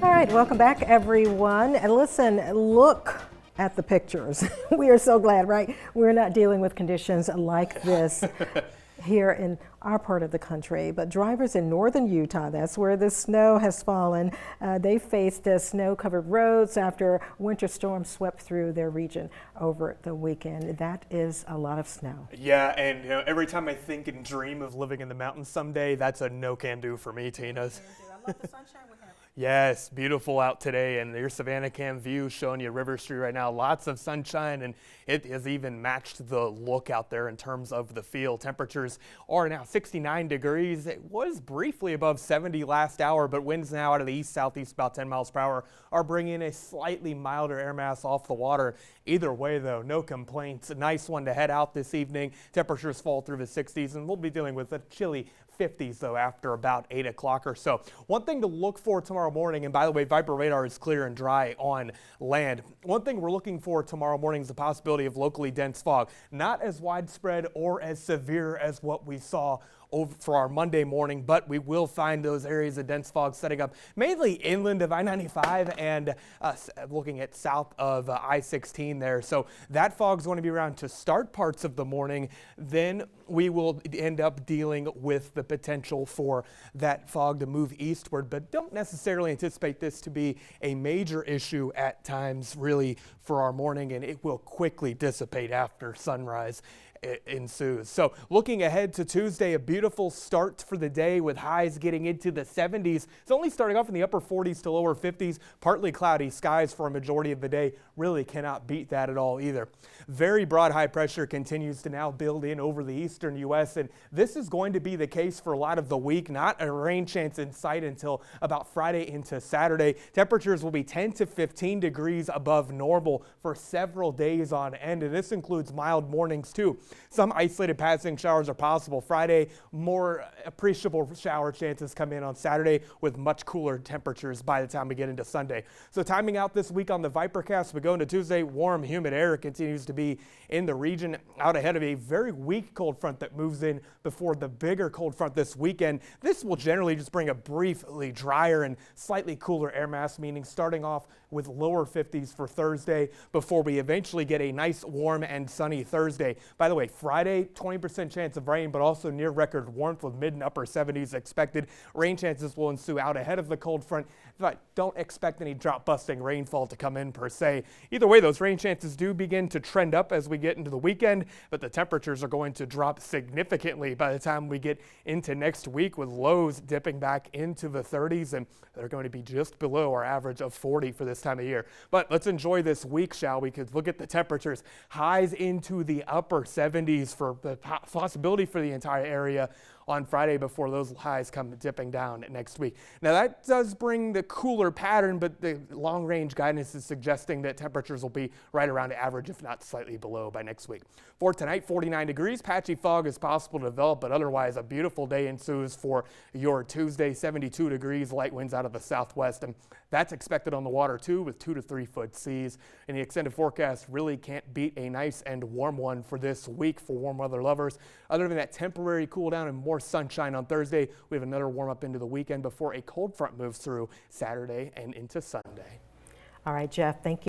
All right, welcome back, everyone. And listen, look at the pictures. We are so glad, right? We're not dealing with conditions like this here in our part of the country, but drivers in northern Utah, that's where the snow has fallen. They faced snow-covered roads after winter storms swept through their region over the weekend. That is a lot of snow. Yeah, and every time I think and dream of living in the mountains someday, that's a no-can-do for me, Tina. I love the sunshine we have. Yes, beautiful out today, and your Savannah Cam view showing you River Street right now. Lots of sunshine, and it has even matched the look out there in terms of the feel. Temperatures are now 69 degrees. It was briefly above 70 last hour, but winds now out of the east-southeast about 10 miles per hour are bringing a slightly milder air mass off the water. Either way, though, no complaints. A nice one to head out this evening. Temperatures fall through the 60s, and we'll be dealing with a chilly 50s though after about 8 o'clock or so. One thing to look for tomorrow morning, and by the way, Viper radar is clear and dry on land. One thing we're looking for tomorrow morning is the possibility of locally dense fog. Not as widespread or as severe as what we saw for our Monday morning, but we will find those areas of dense fog setting up mainly inland of I-95 and looking at south of I-16 there. So that fog is going to be around to start parts of the morning. Then we will end up dealing with the potential for that fog to move eastward, but don't necessarily anticipate this to be a major issue at times really for our morning, and it will quickly dissipate after sunrise ensues. So looking ahead to Tuesday, a beautiful start for the day with highs getting into the 70s. It's only starting off in the upper 40s to lower 50s. Partly cloudy skies for a majority of the day. Really cannot beat that at all either. Very broad high pressure continues to now build in over the eastern U.S. and this is going to be the case for a lot of the week. Not a rain chance in sight until about Friday into Saturday. Temperatures will be 10 to 15 degrees above normal for several days on end, and this includes mild mornings too. Some isolated passing showers are possible Friday. More appreciable shower chances come in on Saturday with much cooler temperatures by the time we get into Sunday. So timing out this week on the Vipercast, we go into Tuesday. Warm, humid air continues to be in the region out ahead of a very weak cold front that moves in before the bigger cold front this weekend. This will generally just bring a briefly drier and slightly cooler air mass, meaning starting off with lower 50s for Thursday before we eventually get a nice warm and sunny Thursday. By the way, Friday, 20% chance of rain, but also near record warmth with mid and upper 70s expected. Rain chances will ensue out ahead of the cold front, but don't expect any drought-busting rainfall to come in per se. Either way, those rain chances do begin to trend up as we get into the weekend, but the temperatures are going to drop significantly by the time we get into next week, with lows dipping back into the 30s, and they're going to be just below our average of 40 for this time of year. But let's enjoy this week, shall we? Because look at the temperatures. Highs into the upper 70s for the possibility for the entire area on Friday before those highs come dipping down next week. Now that does bring the cooler pattern, but the long range guidance is suggesting that temperatures will be right around average, if not slightly below by next week. For tonight, 49 degrees. Patchy fog is possible to develop, but otherwise a beautiful day ensues for your Tuesday. 72 degrees, light winds out of the southwest, and that's expected on the water too, with 2 to 3 foot seas. And the extended forecast really can't beat a nice and warm one for this week for warm weather lovers. Other than that temporary cool down and more sunshine on Thursday, we have another warm up into the weekend before a cold front moves through Saturday and into Sunday. All right, Jeff, thank you.